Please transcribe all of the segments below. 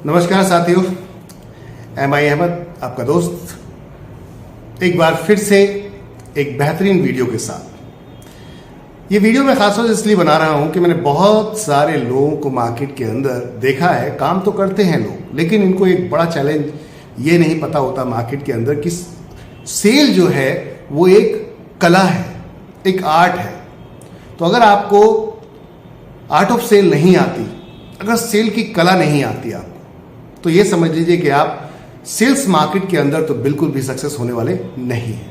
नमस्कार साथियों, MI अहमद आपका दोस्त एक बार फिर से एक बेहतरीन वीडियो के साथ। ये वीडियो मैं खासतौर से इसलिए बना रहा हूं कि मैंने बहुत सारे लोगों को मार्केट के अंदर देखा है। काम तो करते हैं लोग, लेकिन इनको एक बड़ा चैलेंज ये नहीं पता होता मार्केट के अंदर कि सेल जो है वो एक कला है, एक आर्ट है। तो अगर आपको आर्ट ऑफ सेल नहीं आती, अगर सेल की कला नहीं आती आपको, तो ये समझ लीजिए कि आप सेल्स मार्केट के अंदर तो बिल्कुल भी सक्सेस होने वाले नहीं हैं।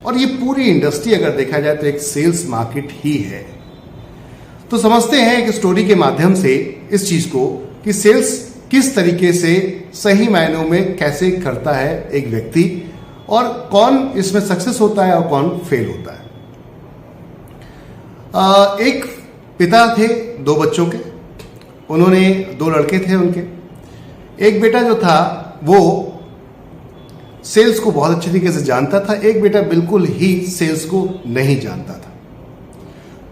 और ये पूरी इंडस्ट्री अगर देखा जाए तो एक सेल्स मार्केट ही है। तो समझते हैं एक स्टोरी के माध्यम से इस चीज को कि सेल्स किस तरीके से सही मायनों में कैसे करता है एक व्यक्ति, और कौन इसमें सक्सेस होता है और कौन फेल होता है। एक पिता थे 2 बच्चों के, उन्होंने 2 लड़के थे उनके। एक बेटा जो था वो सेल्स को बहुत अच्छी तरीके से जानता था, एक बेटा बिल्कुल ही सेल्स को नहीं जानता था।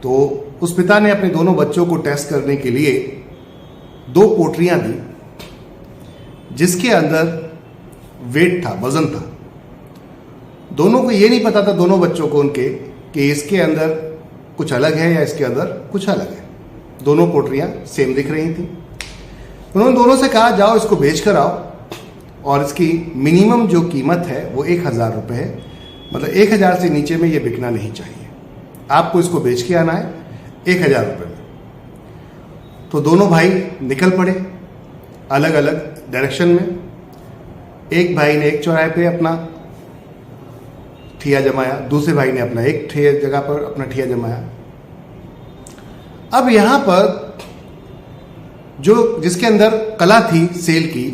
तो उस पिता ने अपने दोनों बच्चों को टेस्ट करने के लिए 2 पोटलियां दी जिसके अंदर वेट था, वजन था। दोनों को ये नहीं पता था, दोनों बच्चों को उनके, कि इसके अंदर कुछ अलग है या इसके अंदर कुछ अलग है। दोनों पोटलियां सेम दिख रही थी। उन्होंने दोनों से कहा जाओ इसको बेच कर आओ, और इसकी मिनिमम जो कीमत है वो 1000 रुपये है, मतलब 1000 से नीचे में ये बिकना नहीं चाहिए। आपको इसको बेच के आना है 1000 रुपये में। तो दोनों भाई निकल पड़े अलग अलग डायरेक्शन में। एक भाई ने एक चौराहे पे अपना ठिया जमाया, दूसरे भाई ने अपना एक जगह पर अपना ठिया जमाया। अब यहां पर जो जिसके अंदर कला थी सेल की,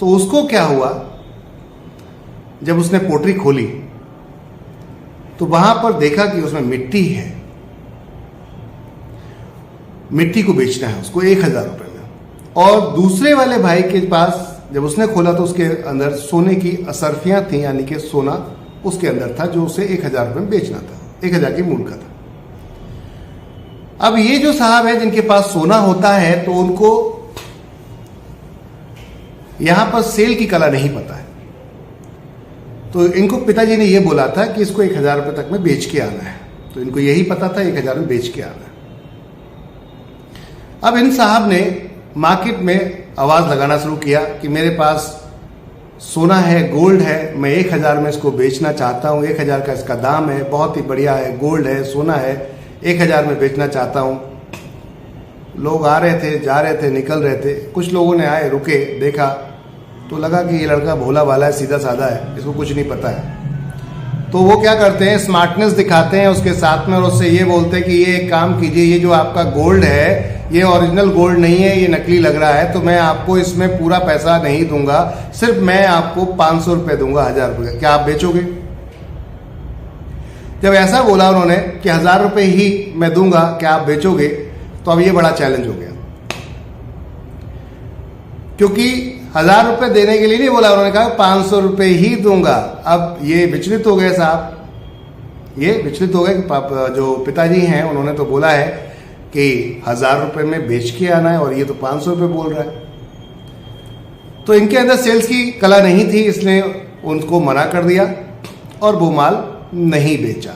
तो उसको क्या हुआ, जब उसने पोटली खोली तो वहां पर देखा कि उसमें मिट्टी है। मिट्टी को बेचना है उसको 1000 रुपये में। और दूसरे वाले भाई के पास जब उसने खोला तो उसके अंदर सोने की असरफियां थी, यानी कि सोना उसके अंदर था जो उसे 1000 रुपये में बेचना था, 1000 की मूल्य का था। अब ये जो साहब है जिनके पास सोना होता है, तो उनको यहां पर सेल की कला नहीं पता है। तो इनको पिताजी ने यह बोला था कि इसको 1000 रुपये तक में बेच के आना है, तो इनको यही पता था 1000 में बेच के आना है। अब इन साहब ने मार्केट में आवाज लगाना शुरू किया कि मेरे पास सोना है, गोल्ड है, मैं 1000 में इसको बेचना चाहता हूं, 1000 का इसका दाम है, बहुत ही बढ़िया है, गोल्ड है, सोना है, 1000 में बेचना चाहता हूं। लोग आ रहे थे, जा रहे थे, निकल रहे थे। कुछ लोगों ने आए, रुके, देखा, तो लगा कि ये लड़का भोला भाला है, सीधा साधा है, इसको कुछ नहीं पता है। तो वो क्या करते हैं, स्मार्टनेस दिखाते हैं उसके साथ में, और उससे ये बोलते हैं कि ये एक काम कीजिए, ये जो आपका गोल्ड है ये ओरिजिनल गोल्ड नहीं है, ये नकली लग रहा है, तो मैं आपको इसमें पूरा पैसा नहीं दूंगा, सिर्फ मैं आपको 500 रुपये दूंगा, 1000 रुपये। क्या आप बेचोगे? जब ऐसा बोला उन्होंने कि 1000 रुपये ही मैं दूंगा, क्या आप बेचोगे? तो अब ये बड़ा चैलेंज हो गया, क्योंकि 1000 रुपये देने के लिए नहीं बोला, उन्होंने कहा 500 रुपये ही दूंगा। अब ये विचलित हो गए साहब, ये विचलित हो गए कि जो पिताजी हैं उन्होंने तो बोला है कि 1000 रुपये में बेच के आना है, और ये तो 500 रुपये बोल रहा है। तो इनके अंदर सेल्स की कला नहीं थी, इसलिए उनको मना कर दिया और वो माल नहीं बेचा।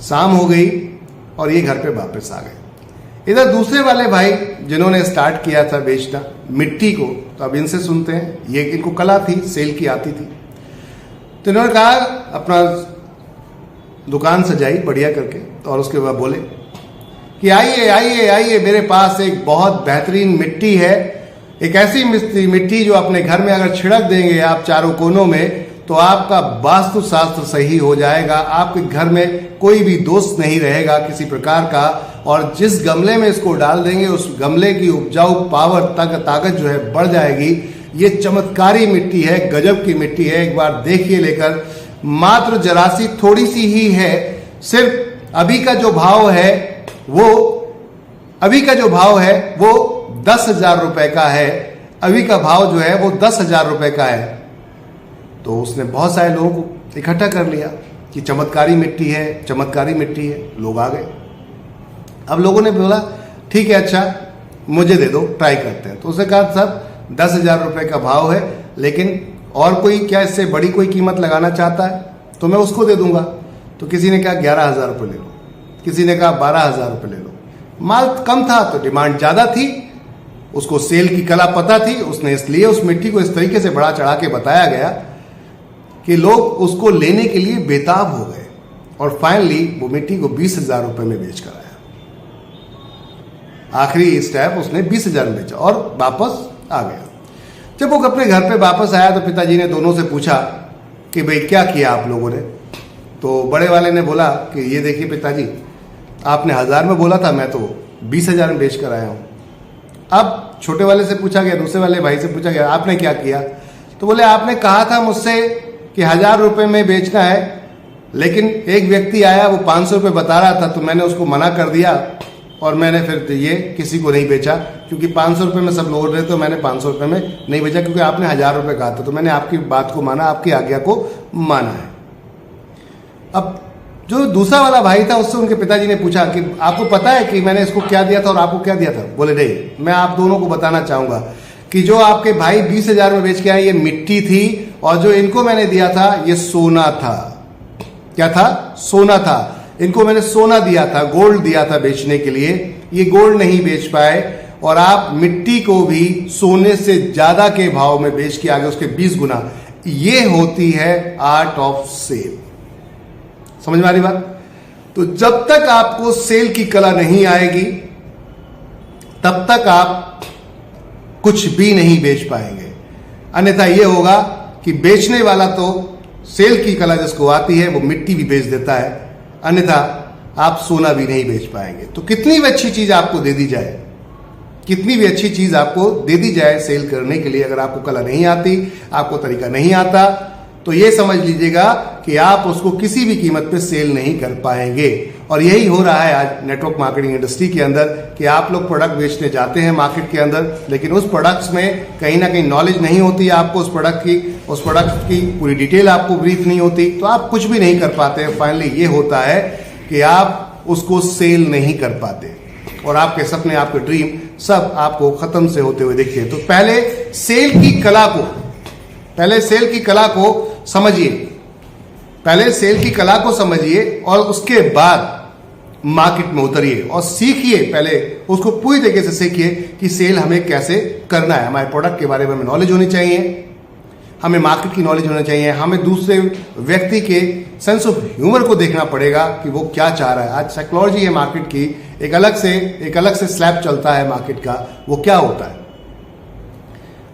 शाम हो गई और ये घर पे वापस आ गए। इधर दूसरे वाले भाई जिन्होंने स्टार्ट किया था बेचना मिट्टी को, तो अब इनसे सुनते हैं, ये इनको कला थी, सेल की आती थी। तो इन्होंने कहा, अपना दुकान सजाई बढ़िया करके, और उसके बाद बोले कि आइए आइए आइए, मेरे पास एक बहुत बेहतरीन मिट्टी है, एक ऐसी मिट्टी जो अपने घर में अगर छिड़क देंगे आप चारों कोनों में, तो आपका वास्तु शास्त्र सही हो जाएगा, आपके घर में कोई भी दोष नहीं रहेगा किसी प्रकार का। और जिस गमले में इसको डाल देंगे उस गमले की उपजाऊ पावर ताकत जो है बढ़ जाएगी। ये चमत्कारी मिट्टी है, गजब की मिट्टी है, एक बार देखिए लेकर। मात्र जरासी थोड़ी सी ही है, सिर्फ अभी का जो भाव है वो अभी का जो भाव है वो 10,000 रुपए का है। अभी का भाव जो है वो 10,000 रुपए का है। तो उसने बहुत सारे लोगों को इकट्ठा कर लिया कि चमत्कारी मिट्टी है, चमत्कारी मिट्टी है। लोग आ गए। अब लोगों ने बोला ठीक है, अच्छा मुझे दे दो, ट्राई करते हैं। तो उसने कहा सर 10,000 रुपए का भाव है, लेकिन और कोई क्या इससे बड़ी कोई कीमत लगाना चाहता है तो मैं उसको दे दूंगा। तो किसी ने कहा 11,000 रुपये ले लो, किसी ने कहा 12,000 रुपये ले लो। माल कम था तो डिमांड ज्यादा थी, उसको सेल की कला पता थी, उसने इसलिए उस मिट्टी को इस तरीके से बढ़ा चढ़ा के बताया गया कि लोग उसको लेने के लिए बेताब हो गए और फाइनली वो मिट्टी को 20,000 रुपये में बेच कर आया। आखिरी स्टेप उसने 20,000 में बेचा और वापस आ गया। जब वो अपने घर पे वापस आया तो पिताजी ने दोनों से पूछा कि भाई क्या किया आप लोगों ने। तो बड़े वाले ने बोला कि ये देखिए पिताजी, आपने 1,000 में बोला था, मैं तो 20,000 में बेच कर आया हूं। अब छोटे वाले से पूछा गया, दूसरे वाले भाई से पूछा गया आपने क्या किया। तो बोले आपने कहा था मुझसे कि 1,000 रुपये में बेचना है, लेकिन एक व्यक्ति आया वो 500 रुपये बता रहा था तो मैंने उसको मना कर दिया और मैंने फिर ये किसी को नहीं बेचा, क्योंकि 500 रुपये में सब लोग रहे तो मैंने 500 रुपये में नहीं बेचा, क्योंकि आपने 1,000 रुपये कहा था। तो मैंने आपकी बात को माना, आपकी आज्ञा को माना है। अब जो दूसरा वाला भाई था उससे उनके पिताजी ने पूछा कि आपको पता है कि मैंने इसको क्या दिया था और आपको क्या दिया था। बोले नहीं, मैं आप दोनों को बताना चाहूंगा कि जो आपके भाई 20,000 में बेच के आए ये मिट्टी थी और जो इनको मैंने दिया था ये सोना था। क्या था? सोना था। इनको मैंने सोना दिया था, गोल्ड दिया था बेचने के लिए, ये गोल्ड नहीं बेच पाए और आप मिट्टी को भी सोने से ज्यादा के भाव में बेच के आगे उसके 20 गुना। ये होती है आर्ट ऑफ सेल। समझ में आ रही बात? तो जब तक आपको सेल की कला नहीं आएगी तब तक आप कुछ भी नहीं बेच पाएंगे। अन्यथा यह होगा कि बेचने वाला तो सेल की कला जिसको आती है वो मिट्टी भी बेच देता है, अन्यथा आप सोना भी नहीं बेच पाएंगे। तो कितनी भी अच्छी चीज आपको दे दी जाए, कितनी भी अच्छी चीज आपको दे दी जाए सेल करने के लिए, अगर आपको कला नहीं आती, आपको तरीका नहीं आता, तो ये समझ लीजिएगा कि आप उसको किसी भी कीमत पे सेल नहीं कर पाएंगे। और यही हो रहा है आज नेटवर्क मार्केटिंग इंडस्ट्री के अंदर कि आप लोग प्रोडक्ट बेचने जाते हैं मार्केट के अंदर, लेकिन उस प्रोडक्ट्स में कहीं ना कहीं नॉलेज नहीं होती है आपको उस प्रोडक्ट की पूरी डिटेल आपको ब्रीफ नहीं होती, तो आप कुछ भी नहीं कर पाते हैं। फाइनली ये होता है कि आप उसको सेल नहीं कर पाते और आपके सपने, आपके ड्रीम सब आपको खत्म से होते हुए दिखते हैं। तो पहले सेल की कला को समझिए, पहले सेल की कला को समझिए और उसके बाद मार्केट में उतरिए और सीखिए। पहले उसको पूरी तरीके से सीखिए कि सेल हमें कैसे करना है। हमारे प्रोडक्ट के बारे में हमें नॉलेज होनी चाहिए, हमें मार्केट की नॉलेज होनी चाहिए, हमें दूसरे व्यक्ति के सेंस ऑफ ह्यूमर को देखना पड़ेगा कि वो क्या चाह रहा है। आज साइकोलॉजी है मार्केट की, एक अलग से स्लैब चलता है मार्केट का। वो क्या होता है,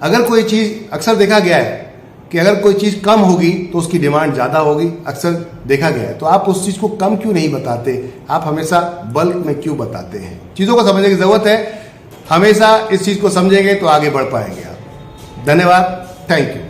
अगर कोई चीज, अक्सर देखा गया है कि अगर कोई चीज कम होगी तो उसकी डिमांड ज्यादा होगी, अक्सर देखा गया है। तो आप उस चीज को कम क्यों नहीं बताते, आप हमेशा बल्क में क्यों बताते हैं? चीजों को समझने की जरूरत है। हमेशा इस चीज को समझेंगे तो आगे बढ़ पाएंगे आप। धन्यवाद, थैंक यू।